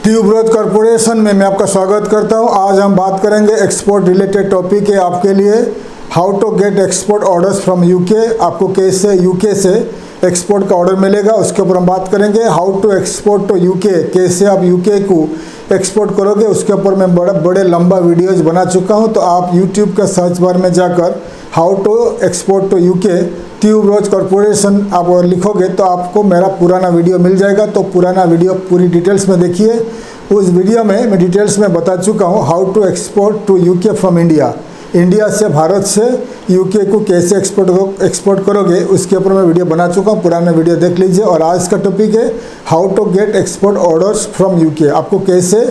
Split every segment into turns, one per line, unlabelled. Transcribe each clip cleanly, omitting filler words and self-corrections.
Tuberose corporation में मैं आपका स्वागत करता हूं। आज हम बात करेंगे एक्सपोर्ट रिलेटेड टॉपिक है आपके लिए। How to get export orders from UK. आपको कैसे यूके से एक्सपोर्ट का ऑर्डर मिलेगा उसके ऊपर हम बात करेंगे। How to export to UK, कैसे आप यूके को एक्सपोर्ट करोगे उसके ऊपर मैं बड़े लंबा वीडियोज बना चुका हूं। तो आप यूट्यूब के सर्च बार में जाकर how to export to UK tuberose corporation आप अगर लिखोगे तो आपको मेरा पुराना वीडियो मिल जाएगा। तो पुराना वीडियो पूरी डिटेल्स में देखिए। उस वीडियो में मैं डिटेल्स में बता चुका हूँ how to export to UK from India. India से, भारत से यूके को कैसे एक्सपोर्ट करोगे उसके ऊपर मैं वीडियो बना चुका हूँ। पुराना वीडियो देख लीजिए। और आज का टॉपिक है how to get export orders from UK. आपको कैसे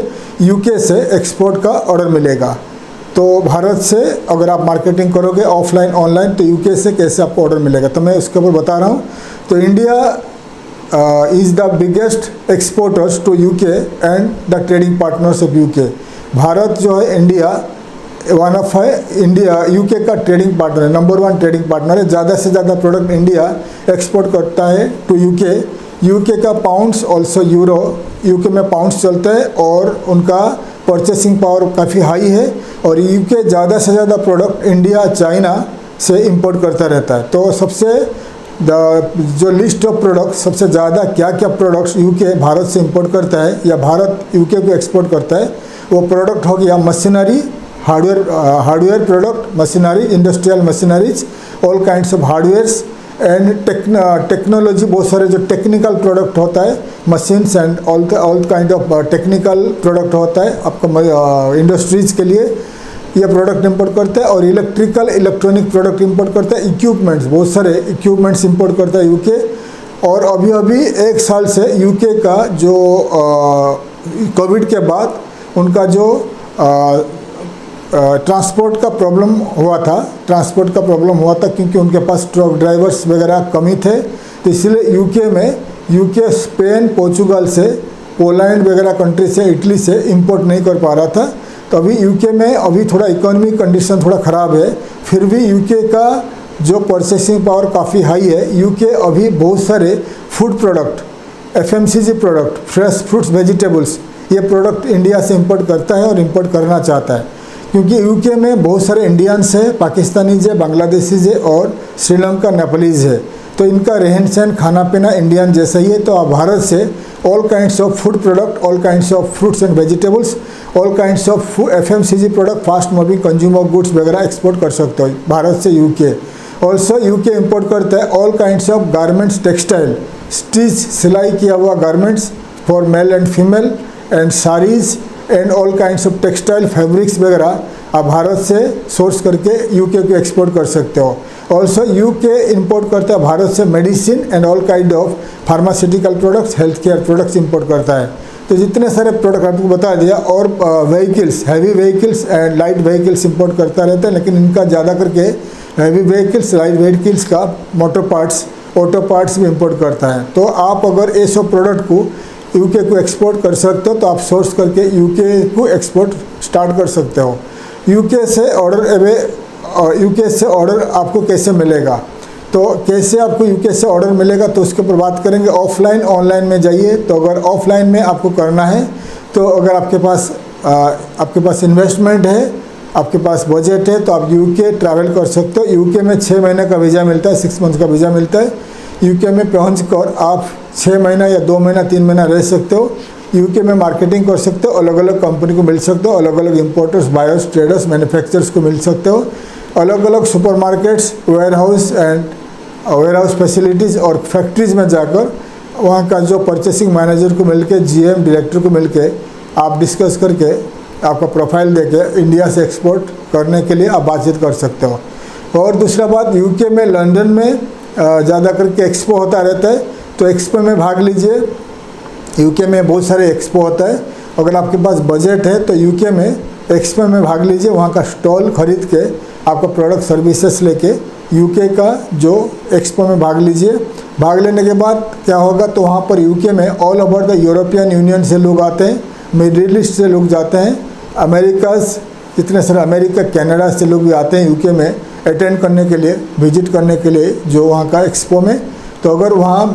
यूके से एक्सपोर्ट का ऑर्डर मिलेगा। तो भारत से अगर आप मार्केटिंग करोगे ऑफलाइन ऑनलाइन तो यूके से कैसे आपको ऑर्डर मिलेगा तो मैं उसके ऊपर बता रहा हूँ। तो India is the biggest exporters to UK and the trading partners of UK. Bharat जो है इंडिया वन ऑफ है इंडिया यूके का ट्रेडिंग पार्टनर है, नंबर 1 ट्रेडिंग पार्टनर है। ज़्यादा से ज़्यादा प्रोडक्ट इंडिया एक्सपोर्ट करता है टू यूके। यूके का पाउंड्स ऑल्सो यूरो, यूके में पाउंड्स चलते हैं और उनका परचेसिंग पावर काफ़ी हाई है। और यूके ज़्यादा से ज़्यादा प्रोडक्ट इंडिया चाइना से इंपोर्ट करता रहता है। तो सबसे जो लिस्ट ऑफ प्रोडक्ट सबसे ज़्यादा क्या क्या प्रोडक्ट्स यूके भारत से इंपोर्ट करता है या भारत यूके को एक्सपोर्ट करता है वो प्रोडक्ट हो गया machinery, hardware product, machinery, industrial machineries, all kinds of hardwares and technology. बहुत सारे जो टेक्निकल प्रोडक्ट होता है, machines and all kind of technical product होता है आपका इंडस्ट्रीज़ के लिए ये प्रोडक्ट इंपोर्ट करते हैं। और इलेक्ट्रॉनिक प्रोडक्ट इंपोर्ट करते हैं। इक्विपमेंट्स, बहुत सारे इक्विपमेंट्स इंपोर्ट करता है यूके। और अभी 1 साल से यूके का जो कोविड के बाद उनका जो ट्रांसपोर्ट का प्रॉब्लम हुआ था क्योंकि उनके पास ट्रक ड्राइवर्स वगैरह कमी थे। तो इसलिए यूके स्पेन, पोर्चुगल से, पोलैंड वगैरह कंट्री से, इटली से इंपोर्ट नहीं कर पा रहा था। तो अभी यूके में अभी थोड़ा इकोनॉमिक कंडीशन थोड़ा ख़राब है, फिर भी यूके का जो परचेसिंग पावर काफ़ी हाई है। यूके अभी बहुत सारे food product, FMCG product, fresh fruits, vegetables ये प्रोडक्ट इंडिया से इंपोर्ट करता है और इंपोर्ट करना चाहता है क्योंकि यूके में बहुत सारे इंडियंस है, पाकिस्तानीज है, बांग्लादेशीज है और श्रीलंका, नेपालीज है। तो इनका रहन सहन, खाना पीना इंडियन जैसा ही है। तो आप भारत से all kinds of food product, all kinds of fruits and vegetables, all kinds of FMCG product, fast moving consumer goods वगैरह एक्सपोर्ट कर सकते हो भारत से यूके। ऑल्सो यूके इंपोर्ट करता है all kinds of garments, textile, stitch, सिलाई किया हुआ garments for male and female and saris and all kinds of textile fabrics वगैरह आप भारत से सोर्स करके यूके को एक्सपोर्ट कर सकते हो। ऑल्सो यूके इंपोर्ट करता है भारत से medicine and all kind of pharmaceutical products, health care products import करता है। तो जितने सारे प्रोडक्ट आपको बता दिया। और vehicles, heavy vehicles and light vehicles import करता रहता है, लेकिन इनका ज़्यादा करके हैवी व्हीकल्स, लाइट व्हीकल्स का मोटर पार्ट्स, ऑटो पार्ट्स भी इंपोर्ट करता है। तो आप अगर ये सब प्रोडक्ट को यूके को एक्सपोर्ट कर सकते हो तो आप सोर्स करके यूके को एक्सपोर्ट स्टार्ट कर सकते हो। यूके से ऑर्डर आपको कैसे मिलेगा, तो कैसे आपको यूके से ऑर्डर मिलेगा तो उसके ऊपर बात करेंगे। ऑफलाइन ऑनलाइन में जाइए। तो अगर ऑफलाइन में आपको करना है तो अगर आपके पास इन्वेस्टमेंट है, आपके पास बजट है तो आप यूके ट्रैवल कर सकते हो। यूके में 6 महीने का वीज़ा मिलता है, 6 मंथ का वीज़ा मिलता है। यूके में पहुंचकर आप 6 महीना या 2 महीना 3 महीना रह सकते हो। यूके में मार्केटिंग कर सकते हो, अलग अलग कंपनी को मिल सकते हो, अलग अलग इंपोर्टर्स, बायर्स, ट्रेडर्स, मैन्युफैक्चरर्स को मिल सकते हो। अलग अलग सुपरमार्केट्स, वेयरहाउस फैसिलिटीज़ और फैक्ट्रीज़ में जाकर वहाँ का जो परचेसिंग मैनेजर को मिलके, GM डायरेक्टर को मिलके आप डिस्कस करके आपका प्रोफाइल देके इंडिया से एक्सपोर्ट करने के लिए आप बातचीत कर सकते हो। और दूसरा बात, यूके में लंदन में ज़्यादा करके एक्सपो होता रहता है। तो एक्सपो में भाग लीजिए। यूके में बहुत सारे एक्सपो होता है। अगर आपके पास बजट है तो यूके में एक्सपो में भाग लीजिए। वहाँ का स्टॉल खरीद के आपका प्रोडक्ट सर्विसेज लेके यूके का जो एक्सपो में भाग लीजिए। भाग लेने के बाद क्या होगा तो वहाँ पर यूके में all over the European union से लोग आते हैं, मिडिल ईस्ट से लोग जाते हैं, अमेरिकाज, इतने सारे अमेरिका, कनाडा से लोग भी आते हैं यूके में अटेंड करने के लिए, विजिट करने के लिए जो वहाँ का एक्सपो में। तो अगर वहाँ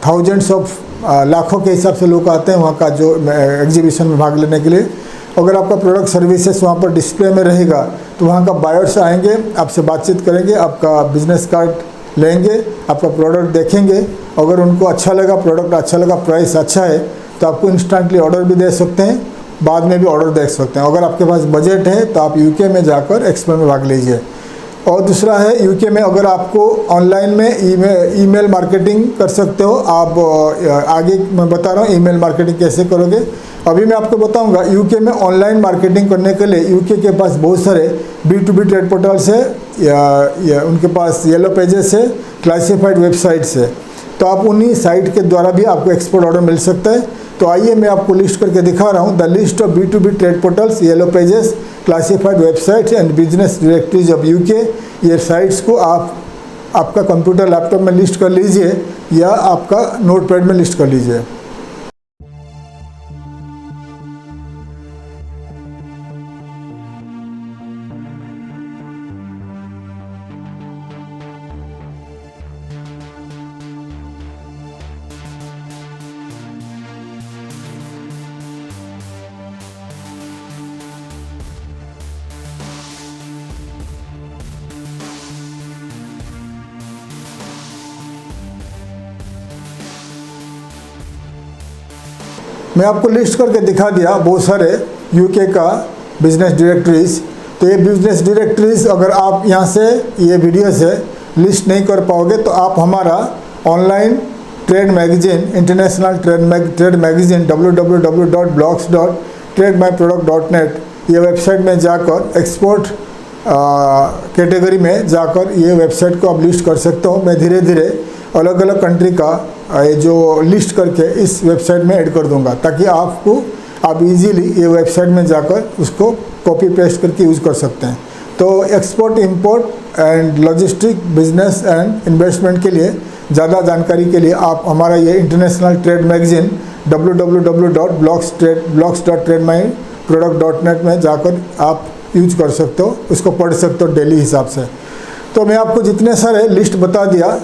थाउजेंड्स ऑफ लाखों के हिसाब से लोग आते हैं वहाँ का जो एग्जीबिशन में भाग लेने के लिए। अगर आपका प्रोडक्ट सर्विसेज वहाँ पर डिस्प्ले में रहेगा तो वहाँ का बायर्स आएंगे, आपसे बातचीत करेंगे, आपका बिजनेस कार्ड लेंगे, आपका प्रोडक्ट देखेंगे। अगर उनको अच्छा लगा, प्रोडक्ट अच्छा लगा, प्राइस अच्छा है तो आपको इंस्टेंटली ऑर्डर भी दे सकते हैं, बाद में भी ऑर्डर दे सकते हैं। अगर आपके पास बजट है तो आप यूके में जाकर एक्सपो में भाग लीजिए। और दूसरा है यूके में अगर आपको ऑनलाइन में ईमेल मार्केटिंग कर सकते हो आप। आगे मैं बता रहा हूँ ईमेल मार्केटिंग कैसे करोगे। अभी मैं आपको बताऊंगा यूके में ऑनलाइन मार्केटिंग करने के लिए यूके के पास बहुत सारे B2B ट्रेड पोर्टल्स है या उनके पास येलो पेजेस है, क्लासिफाइड वेबसाइट्स है। तो आप उन्हीं साइट के द्वारा भी आपको एक्सपोर्ट ऑर्डर मिल सकता है। तो आइए मैं आपको लिस्ट करके दिखा रहा हूँ the list of B2B trade portals, yellow pages, classified websites and business directories of UK. ये साइट्स को आप आपका कंप्यूटर लैपटॉप में लिस्ट कर लीजिए या आपका नोटपैड में लिस्ट कर लीजिए। मैं आपको लिस्ट करके दिखा दिया बहुत सारे यूके का बिजनेस डायरेक्टरीज। तो ये बिजनेस डायरेक्टरीज अगर आप यहाँ से ये वीडियो से लिस्ट नहीं कर पाओगे तो आप हमारा online trade magazine, international trade magazine www.blogs.tradeMyProduct.net ये वेबसाइट में जाकर एक्सपोर्ट कैटेगरी में जाकर ये वेबसाइट को आप लिस्ट कर सकते हो। मैं धीरे धीरे अलग अलग कंट्री का ये जो लिस्ट करके इस वेबसाइट में ऐड कर दूंगा ताकि आप इजीली ये वेबसाइट में जाकर उसको कॉपी पेस्ट करके यूज़ कर सकते हैं। तो export, import and logistic, business and investment के लिए ज़्यादा जानकारी के लिए आप हमारा ये इंटरनेशनल ट्रेड मैगजीन www.blogs.tradeMyProduct.net में जाकर आप यूज कर सकते हो, उसको पढ़ सकते हो डेली हिसाब से। तो मैं आपको जितने सारे लिस्ट बता दिया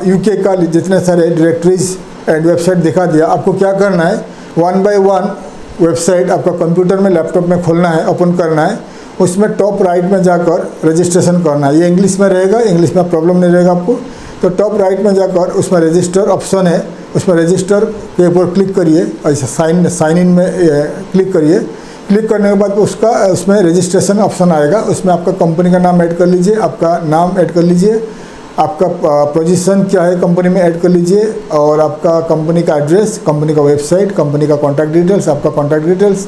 यूके का, जितने सारे डायरेक्टरीज एंड वेबसाइट दिखा दिया। आपको क्या करना है, 1 by 1 वेबसाइट आपका कंप्यूटर में, लैपटॉप में खोलना है, ओपन करना है। उसमें टॉप राइट में जाकर रजिस्ट्रेशन करना है। ये इंग्लिश में रहेगा, इंग्लिश में प्रॉब्लम नहीं रहेगा आपको। तो टॉप राइट में जाकर उसमें रजिस्टर ऑप्शन है, उसमें रजिस्टर के ऊपर क्लिक करिए, ऐसा साइन इन में क्लिक करिए। क्लिक करने के बाद उसमें रजिस्ट्रेशन ऑप्शन आएगा, उसमें आपका कंपनी का नाम ऐड कर लीजिए, आपका नाम ऐड कर लीजिए, आपका पोजीशन क्या है कंपनी में ऐड कर लीजिए, और आपका कंपनी का एड्रेस, कंपनी का वेबसाइट, कंपनी का कॉन्टैक्ट डिटेल्स, आपका कॉन्टैक्ट डिटेल्स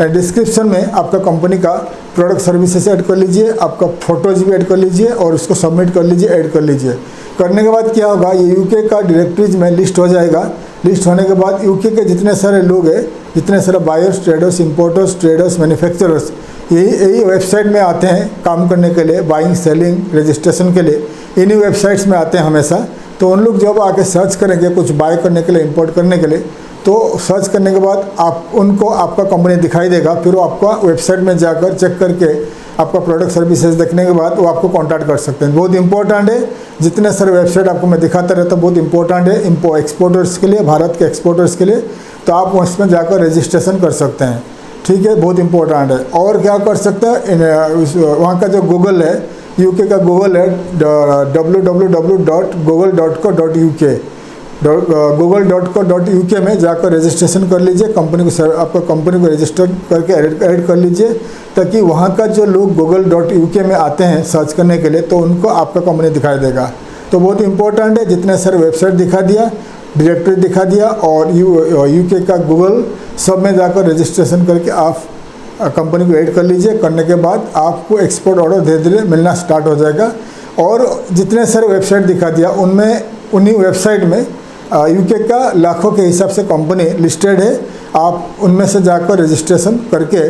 एंड डिस्क्रिप्शन में आपका कंपनी का प्रोडक्ट सर्विसेज ऐड कर लीजिए, आपका फोटोज भी ऐड कर लीजिए और उसको सबमिट कर लीजिए, ऐड कर लीजिए। करने के बाद क्या होगा, ये यूके का डायरेक्टरीज में लिस्ट हो जाएगा। लिस्ट होने के बाद यूके के जितने सारे लोग हैं, जितने सारे buyers, traders, importers, traders, manufacturers, यही वेबसाइट में आते हैं काम करने के लिए, बाइंग, सेलिंग, रजिस्ट्रेशन के लिए इन्हीं वेबसाइट्स में आते हैं हमेशा। तो उन लोग जब आके सर्च करेंगे कुछ बाय करने के लिए, इंपोर्ट करने के लिए, तो सर्च करने के बाद उनको आपका कंपनी दिखाई देगा। फिर वो आपका वेबसाइट में जाकर चेक करके आपका प्रोडक्ट सर्विसेज देखने के बाद वो आपको कांटेक्ट कर सकते हैं। बहुत इंपॉर्टेंट है, जितने सारे वेबसाइट आपको मैं दिखाता रहता हूँ बहुत इंपॉर्टेंट है एक्सपोर्टर्स के लिए, भारत के एक्सपोर्टर्स के लिए। तो आप उसमें जाकर रजिस्ट्रेशन कर सकते हैं, ठीक है, बहुत इंपॉर्टेंट है। और क्या कर सकते हैं, वहाँ का जो गूगल है, यूके का गूगल है www.google.co.uk, google.co.uk में जाकर रजिस्ट्रेशन कर लीजिए, कंपनी को आपका कंपनी को रजिस्टर करके ऐड कर लीजिए, ताकि वहाँ का जो लोग google.uk में आते हैं सर्च करने के लिए तो उनको आपका कंपनी दिखाई देगा। तो बहुत इंपॉर्टेंट है, जितने सारे वेबसाइट दिखा दिया, डायरेक्टरी दिखा दिया और यूके का गूगल सब में जाकर रजिस्ट्रेशन करके आप कंपनी को ऐड कर लीजिए। करने के बाद आपको एक्सपोर्ट ऑर्डर धीरे धीरे मिलना स्टार्ट हो जाएगा। और जितने सारे वेबसाइट दिखा दिया उन्हीं वेबसाइट में यूके का लाखों के हिसाब से कंपनी लिस्टेड है। आप उनमें से जाकर रजिस्ट्रेशन करके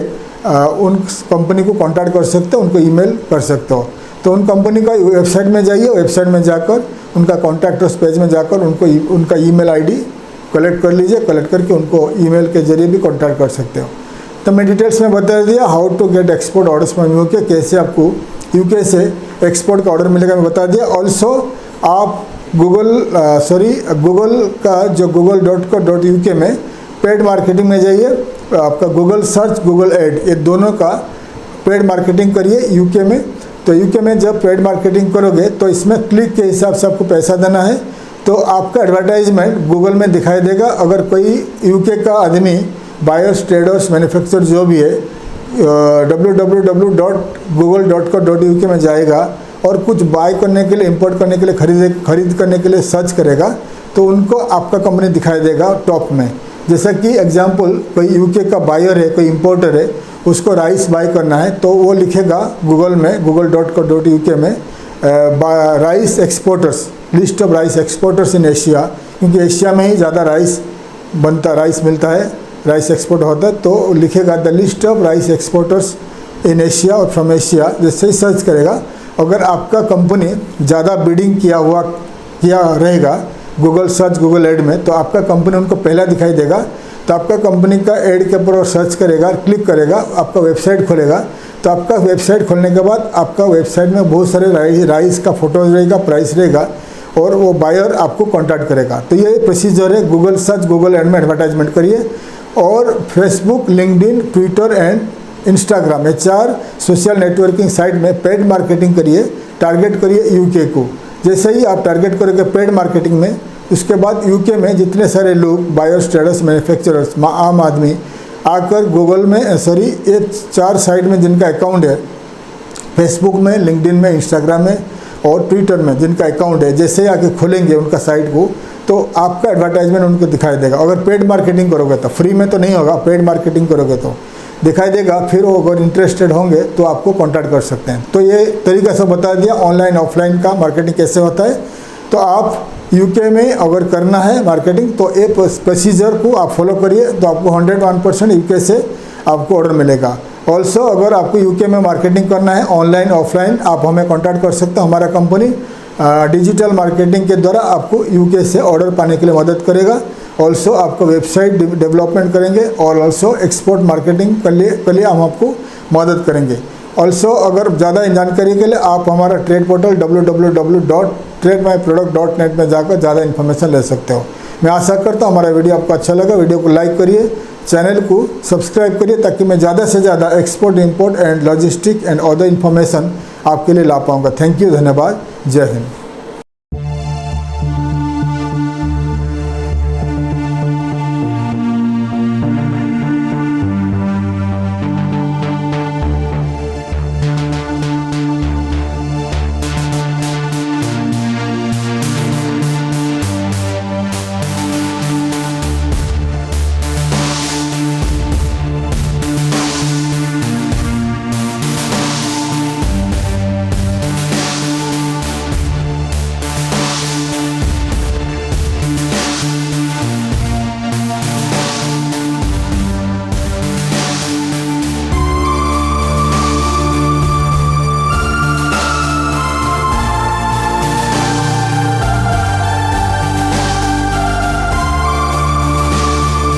उन कंपनी को कांटेक्ट कर सकते हो, उनको ईमेल कर सकते हो। तो उन कंपनी का वेबसाइट में जाइए, वेबसाइट में जाकर उनका कॉन्टैक्टर्स पेज में जाकर उनका ईमेल आईडी कलेक्ट कर लीजिए, कलेक्ट करके उनको ईमेल के जरिए भी कांटेक्ट कर सकते हो। तो मैं डिटेल्स में बता दिया how to get export orders from UK, कैसे आपको यूके से एक्सपोर्ट का ऑर्डर मिलेगा मैं बता दिया। ऑल्सो आप गूगल का जो google.co.uk में पेड मार्केटिंग में जाइए, आपका गूगल सर्च, गूगल एड, ये दोनों का पेड मार्केटिंग करिए यूके में। तो यूके में जब पेड मार्केटिंग करोगे तो इसमें क्लिक के हिसाब से आपको पैसा देना है, तो आपका एडवर्टाइजमेंट गूगल में दिखाई देगा। अगर कोई यूके का आदमी बायर्स, ट्रेडर्स, मैन्युफैक्चरर जो भी है www.google.co.uk में जाएगा और कुछ बाय करने के लिए, इंपोर्ट करने के लिए, खरीद करने के लिए सर्च करेगा, तो उनको आपका कंपनी दिखाई देगा टॉप में। जैसा कि एग्जांपल, कोई यूके का बायर है, कोई इंपोर्टर है, उसको राइस बाय करना है, तो वो लिखेगा गूगल में, google.co.uk में rice exporters, list of rice exporters in Asia, क्योंकि एशिया में ही ज़्यादा राइस बनता, राइस मिलता है, राइस एक्सपोर्ट होता है, तो लिखेगा the list of rice exporters in Asia और फ्रॉम एशिया। जैसे ही सर्च करेगा, अगर आपका कंपनी ज़्यादा बिडिंग किया रहेगा गूगल सर्च, गूगल एड में, तो आपका कंपनी उनको पहला दिखाई देगा। तो आपका कंपनी का एड के ऊपर सर्च करेगा, क्लिक करेगा, आपका वेबसाइट खोलेगा। तो आपका वेबसाइट खोलने के बाद आपका वेबसाइट में बहुत सारे राइस का फोटोज रहेगा, प्राइस रहेगा, और वो बायर आपको कॉन्टैक्ट करेगा। तो ये प्रोसीजर है, गूगल सर्च, गूगल एड में एडवर्टाइजमेंट करिए। और Facebook, LinkedIn, Twitter and Instagram, ये 4 सोशल नेटवर्किंग साइट में पेड मार्केटिंग करिए, टारगेट करिए यूके को। जैसे ही आप टारगेट करोगे पेड मार्केटिंग में, उसके बाद यूके में जितने सारे लोग, बायर्स, ट्रेडर्स, मैन्युफैक्चरर्स, आम आदमी आकर गूगल में ये 4 साइट में जिनका अकाउंट है, फेसबुक में, लिंक्डइन में, इंस्टाग्राम में और ट्विटर में जिनका अकाउंट है, जैसे ही आके खोलेंगे उनका साइट को, तो आपका एडवर्टाइजमेंट उनको दिखाई देगा। अगर पेड मार्केटिंग करोगे तो, फ्री में तो नहीं होगा, पेड मार्केटिंग करोगे तो दिखाई देगा। फिर वो अगर इंटरेस्टेड होंगे तो आपको कांटेक्ट कर सकते हैं। तो ये तरीका से बता दिया ऑनलाइन ऑफलाइन का मार्केटिंग कैसे होता है। तो आप यूके में अगर करना है मार्केटिंग, तो ये प्रोसीजर को आप फॉलो करिए, तो आपको 101% यूके से आपको ऑर्डर मिलेगा। ऑल्सो अगर आपको यूके में मार्केटिंग करना है ऑनलाइन ऑफलाइन, आप हमें कॉन्टैक्ट कर सकते हैं। हमारा कंपनी डिजिटल मार्केटिंग के द्वारा आपको यूके से ऑर्डर पाने के लिए मदद करेगा। ऑल्सो आपको वेबसाइट डेवलपमेंट करेंगे और ऑल्सो एक्सपोर्ट मार्केटिंग के लिए हम आपको मदद करेंगे। ऑल्सो अगर ज़्यादा जानकारी के लिए आप हमारा ट्रेड पोर्टल www.trademyproduct.net में जाकर ज़्यादा इन्फॉर्मेशन ले सकते हो। मैं आशा करता हूँ हमारा वीडियो आपको अच्छा लगा। वीडियो को लाइक करिए, चैनल को सब्सक्राइब करिए, ताकि मैं ज़्यादा से ज़्यादा export, import and logistic and other information आपके लिए ला पाऊँगा। थैंक यू, धन्यवाद, जय हिंद।